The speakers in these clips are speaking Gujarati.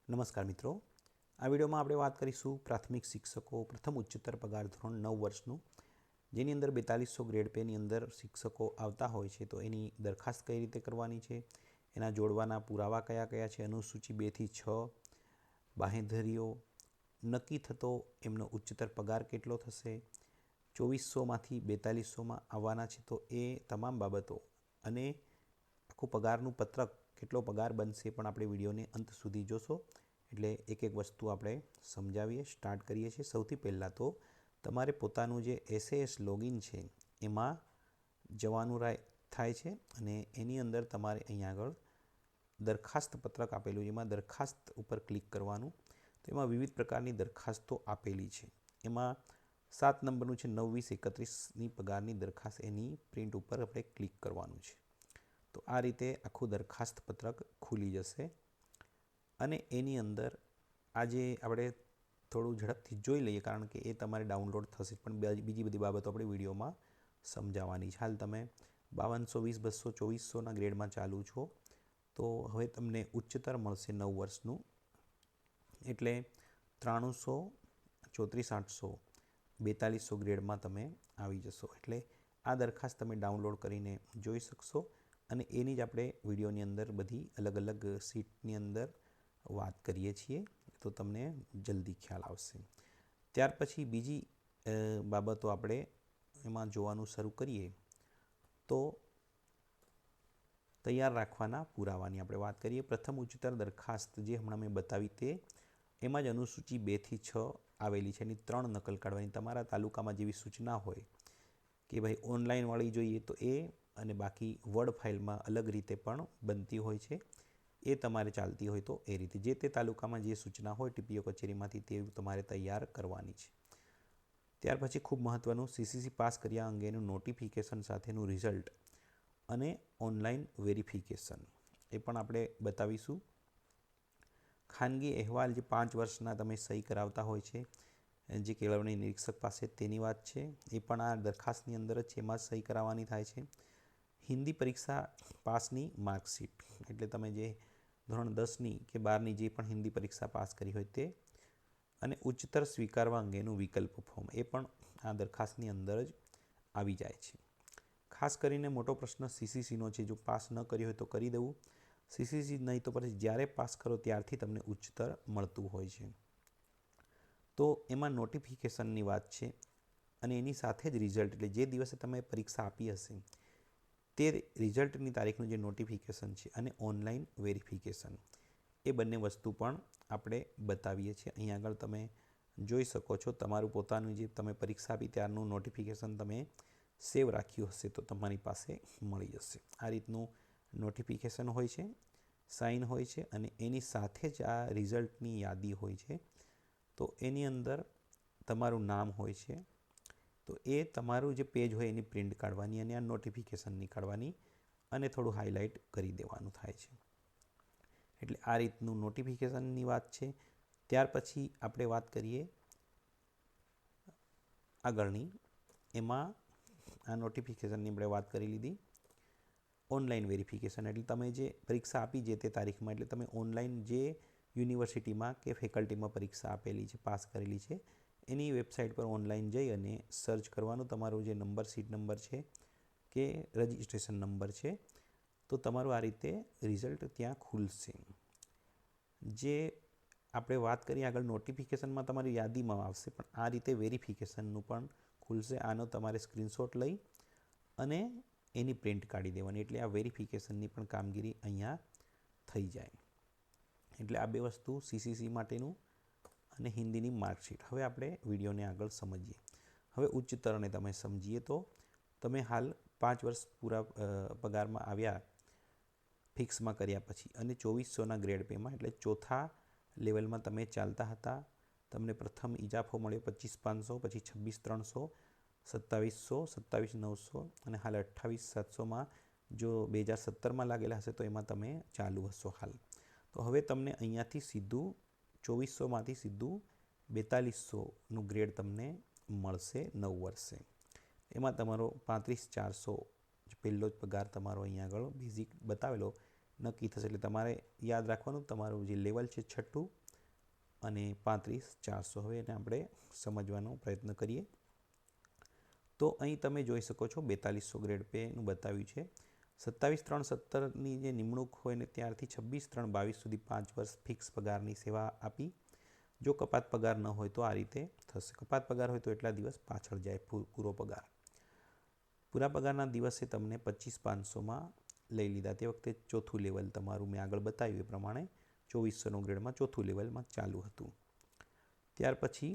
નમસ્કાર મિત્રો, આ વિડીયોમાં આપણે વાત કરીશું પ્રાથમિક શિક્ષકો પ્રથમ ઉચ્ચતર પગાર ધોરણ 9 વર્ષનું, જેની અંદર 4200 ગ્રેડ પેની અંદર શિક્ષકો આવતા હોય છે. તો એની દરખાસ્ત કઈ રીતે કરવાની છે, એના જોડવાના પુરાવા કયા કયા છે, અનુસૂચિ 2 થી 6, બાંહેધરીઓ, નક્કી થતો એમનો ઉચ્ચતર પગાર કેટલો થશે, 2400માંથી 4200માં આવવાના છે તો એ તમામ બાબતો અને આખું પગારનું પત્રક કેટલો પગાર બનશે પણ આપણે વિડીયોને અંત સુધી જોશો. એટલે એક એક વસ્તુ આપણે સમજાવીએ. સ્ટાર્ટ કરીએ છીએ. સૌથી પહેલાં તો તમારે પોતાનું જે SAS લોગિન છે એમાં જવાનું થાય છે અને એની અંદર તમારે અહીંયા આગળ દરખાસ્ત પત્રક આપેલું, એમાં દરખાસ્ત ઉપર ક્લિક કરવાનું. તો એમાં વિવિધ પ્રકારની દરખાસ્તો આપેલી છે. એમાં 7 નંબરનું છે 9/20/31ની પગારની દરખાસ્ત, એની પ્રિન્ટ ઉપર આપણે ક્લિક કરવાનું છે. તો આ રીતે આખું દરખાસ્ત પત્રક ખુલી જશે અને એની અંદર આજે આપણે થોડું ઝડપથી જોઈ લઈએ, કારણ કે એ તમારે ડાઉનલોડ થશે, પણ બીજી બધી બાબતો આપણે વિડીયોમાં સમજાવવાની છે. હાલ તમે 5220, 200, 2400ના ગ્રેડમાં ચાલુ છો, તો હવે તમને ઉચ્ચતર મળશે 9 વર્ષનું, એટલે 300, 34,800, 4200 ગ્રેડમાં તમે આવી જશો. એટલે આ દરખાસ્ત તમે ડાઉનલોડ કરીને જોઈ શકશો અને એની જ આપણે વિડીયોની અંદર બધી અલગ અલગ સીટની અંદર વાત કરીએ છીએ, તો તમને જલ્દી ખ્યાલ આવશે. ત્યાર પછી બીજી બાબતો આપણે એમાં જોવાનું શરૂ કરીએ તો તૈયાર રાખવાના પુરાવાની આપણે વાત કરીએ. પ્રથમ ઉચ્ચતર દરખાસ્ત જે હમણાં મેં બતાવી તે એમાં જ અનુસૂચિ 2 થી 6 આવેલી છે, એની 3 નકલ કાઢવાની. તમારા તાલુકામાં જેવી સૂચના હોય કે ભાઈ ઓનલાઈનવાળી જોઈએ તો એ, અને બાકી વર્ડ ફાઇલમાં અલગ રીતે પણ બનતી હોય છે, એ તમારે ચાલતી હોય તો એ રીતે જે તે તાલુકામાં જે સૂચના હોય ટીપીઓ કચેરીમાંથી તે તમારે તૈયાર કરવાની છે. ત્યાર પછી ખૂબ મહત્ત્વનું, CCC પાસ કર્યા અંગેનું નોટિફિકેશન સાથેનું રિઝલ્ટ અને ઓનલાઈન વેરિફિકેશન, એ પણ આપણે બતાવીશું. ખાનગી અહેવાલ જે 5 વર્ષના તમે સહી કરાવતા હોય છે, જે કેળવણી નિરીક્ષક પાસે, તેની વાત છે. એ પણ આ દરખાસ્તની અંદર જ છે, એમાં સહી કરાવવાની થાય છે. હિન્દી પરીક્ષા પાસની માર્કશીટ, એટલે તમે જે ધોરણ 10ની કે 12ની જે પણ હિન્દી પરીક્ષા પાસ કરી હોય તે, અને ઉચ્ચતર સ્વીકારવા અંગેનું વિકલ્પ ફોર્મ, એ પણ આ દરખાસ્તની અંદર જ આવી જાય છે. ખાસ કરીને મોટો પ્રશ્ન CCCનો છે. જો પાસ ન કર્યો હોય તો કરી દેવું, CCC નહીં તો પછી જ્યારે પાસ કરો ત્યારથી તમને ઉચ્ચતર મળતું હોય છે. તો એમાં નોટિફિકેશનની વાત છે અને એની સાથે જ રિઝલ્ટ, એટલે જે દિવસે તમે પરીક્ષા આપી હશે તે રિઝલ્ટની તારીખનું જે નોટિફિકેશન છે અને ઓનલાઈન વેરિફિકેશન, એ બંને વસ્તુ પણ આપણે બતાવીએ છીએ. અહીંયા આગળ તમે જોઈ શકો છો, તમારું પોતાનું જે તમે પરીક્ષા આપી ત્યારનું નોટિફિકેશન તમે સેવ રાખ્યું હશે તો તમારી પાસે મળી જશે. આ રીતનું નોટિફિકેશન હોય છે, સાઇન હોય છે અને એની સાથે જ આ રિઝલ્ટની યાદી હોય છે. તો એની અંદર તમારું નામ હોય છે, તો એ તમારું જે પેજ હોય એની પ્રિન્ટ કાઢવાની અને આ નોટિફિકેશનની કાઢવાની અને થોડું હાઇલાઇટ કરી દેવાનું થાય છે. એટલે આ રીતનું નોટિફિકેશનની વાત છે. ત્યાર પછી આપણે વાત કરીએ આગળની. એમાં આ નોટિફિકેશનની આપણે વાત કરી લીધી. ઓનલાઈન વેરિફિકેશન, એટલે તમે જે પરીક્ષા આપી જે તે તારીખમાં, એટલે તમે ઓનલાઈન જે યુનિવર્સિટીમાં કે ફેકલ્ટીમાં પરીક્ષા આપેલી છે, પાસ કરેલી છે, એની વેબસાઇટ પર ઓનલાઈન જઈ અને સર્ચ કરવાનું તમારું જે નંબર, સીટ નંબર છે કે રજિસ્ટ્રેશન નંબર છે, તો તમારું આ રીતે રિઝલ્ટ ત્યાં ખુલશે. જે આપણે વાત કરીએ આગળ, નોટિફિકેશનમાં તમારી યાદીમાં આવશે, પણ આ રીતે વેરિફિકેશનનું પણ ખુલશે. આનો તમારે સ્ક્રીનશોટ લઈ અને એની પ્રિન્ટ કાઢી દેવાની, એટલે આ વેરિફિકેશનની પણ કામગીરી અહીંયા થઈ જાય. એટલે આ બે વસ્તુ CCC માટેનું અને હિન્દીની માર્કશીટ. હવે આપણે વિડીયોને આગળ સમજીએ. હવે ઉચ્ચતરને તમે સમજીએ તો તમે હાલ 5 વર્ષ પૂરા પગારમાં આવ્યા ફિક્સમાં કર્યા પછી, અને 2400ના ગ્રેડ પેમાં, એટલે ચોથા લેવલમાં તમે ચાલતા હતા. તમને પ્રથમ ઇજાફો મળ્યો 25,500, પછી 26,300, 27,000, 27,900 અને હાલ 28,700માં જો 2017માં લાગેલા હશે તો એમાં તમે ચાલુ હશો હાલ. તો હવે તમને અહીંયાથી સીધું 2400માંથી સીધું 4200નું ગ્રેડ તમને મળશે 9 વર્ષે. એમાં તમારો 35,400 પહેલો જ પગાર તમારો અહીંયા આગળ બેઝિક બતાવેલો નક્કી થશે. એટલે તમારે યાદ રાખવાનું તમારું જે લેવલ છે છઠ્ઠું અને 35,400. હવે એને આપણે સમજવાનો પ્રયત્ન કરીએ. તો અહીં તમે જોઈ શકો છો 4200 ગ્રેડ પેનું બતાવ્યું છે. 27/3/17ની જે નિમણૂક હોય ને ત્યારથી 26/3/22 સુધી 5 વર્ષ ફિક્સ પગારની સેવા આપી. જો કપાત પગાર ન હોય તો આ રીતે થશે. કપાત પગાર હોય તો એટલા દિવસ પાછળ જાય પૂરો પગાર. પૂરા પગારના દિવસે તમને 25,500માં લઈ લીધા. તે વખતે ચોથું લેવલ તમારું મેં આગળ બતાવ્યું એ પ્રમાણે 2400 ગ્રેડમાં ચોથું લેવલમાં ચાલુ હતું. ત્યાર પછી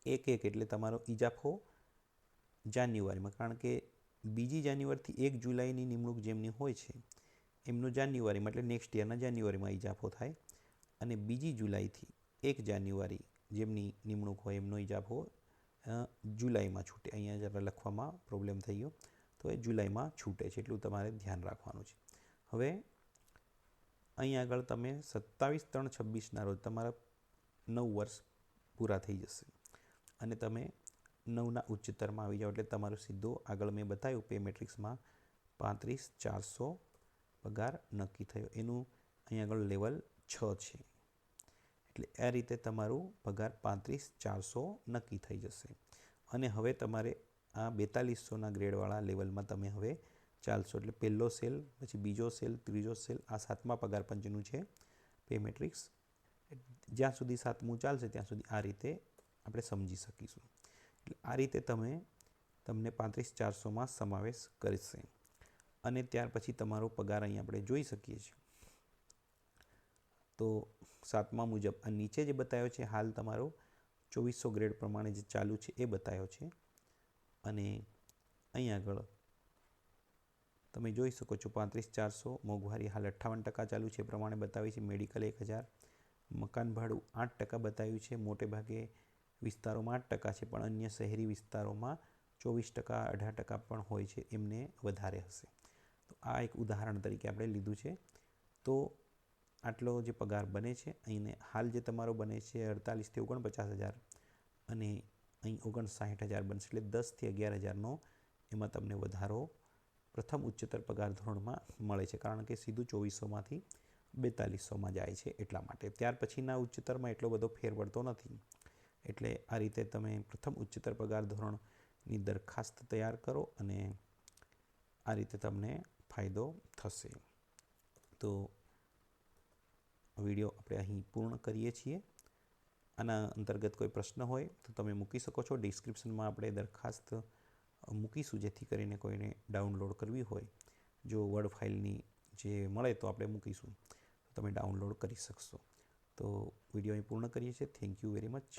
1/1 એટલે તમારો ઇજાફો જાન્યુઆરીમાં, કારણ કે 2 જાન્યુઆરીથી 1 જુલાઈની નિમણૂક જેમની હોય છે એમનો જાન્યુઆરીમાં એટલે નેક્સ્ટ યરના જાન્યુઆરીમાં ઇજાફો થાય, અને 2 જુલાઈથી 1 જાન્યુઆરી જેમની નિમણૂક હોય એમનો ઇજાફો જુલાઈમાં છૂટે. અહીંયા જરા લખવામાં પ્રોબ્લેમ થઈ ગયો, તો એ જુલાઈમાં છૂટે છે, એટલું તમારે ધ્યાન રાખવાનું છે. હવે અહીં આગળ તમે 27/3/26ના રોજ તમારા 9 વર્ષ પૂરા થઈ જશે અને તમે 9ના ઉચ્ચતરમાં આવી જાઓ એટલે તમારું સીધો આગળ મેં બતાવ્યું પે મેટ્રિક્સમાં 35,400 પગાર નક્કી થયો. એનું અહીં આગળ લેવલ 6 છે. એટલે આ રીતે તમારું પગાર 35,400 નક્કી થઈ જશે. અને હવે તમારે આ 4200ના ગ્રેડવાળા લેવલમાં તમે હવે ચાલશો. એટલે પહેલો સેલ, પછી બીજો સેલ, ત્રીજો સેલ, આ 7મા પગાર પંચનું છે પે મેટ્રિક્સ. જ્યાં સુધી 7મું ચાલશે ત્યાં સુધી આ રીતે આપણે સમજી શકીશું. એટલે આ રીતે તમને 35,400માં સમાવેશ કરશે. અને ત્યાર પછી તમારો પગાર અહીં આપણે જોઈ શકીએ છીએ. તો 7મા મુજબ આ નીચે જે બતાવ્યો છે હાલ તમારો 2400 ગ્રેડ પ્રમાણે જે ચાલુ છે એ બતાવ્યો છે. અને અહીં આગળ તમે જોઈ શકો છો 35,400, મોંઘવારી હાલ 58% ચાલુ છે એ પ્રમાણે બતાવી છે. મેડિકલ 1000, મકાન ભાડું 8% બતાવ્યું છે. મોટે ભાગે વિસ્તારોમાં 8% છે, પણ અન્ય શહેરી વિસ્તારોમાં 24%, 18% પણ હોય છે, એમને વધારે હશે. તો આ એક ઉદાહરણ તરીકે આપણે લીધું છે. તો આટલો જે પગાર બને છે અહીંને હાલ જે તમારો બને છે 48,000 થી 49,000 અને અહીં 59,000 બનશે. એટલે 10,000 થી 11,000નો એમાં તમને વધારો પ્રથમ ઉચ્ચતર પગાર ધોરણમાં મળે છે, કારણ કે સીધું 2400માંથી 4200માં જાય છે એટલા માટે. ત્યાર પછીના ઉચ્ચતરમાં એટલો બધો ફેર પડતો નથી. એટલે આ રીતે તમે પ્રથમ ઉચ્ચતર પગાર ધોરણની દરખાસ્ત તૈયાર કરો અને આ રીતે તમને ફાયદો થશે. તો વિડીયો આપણે અહીં પૂર્ણ કરીએ છીએ. આના અંતર્ગત કોઈ પ્રશ્ન હોય તો તમે મૂકી શકો છો. ડિસ્ક્રિપ્શનમાં આપણે દરખાસ્ત મૂકીશું, જેથી કરીને કોઈને ડાઉનલોડ કરવી હોય, જો વર્ડ ફાઇલની જે મળે તો આપણે મૂકીશું, તો તમે ડાઉનલોડ કરી શકશો. તો વિડીયો અહીં પૂર્ણ કરીએ છીએ. Thank you very much.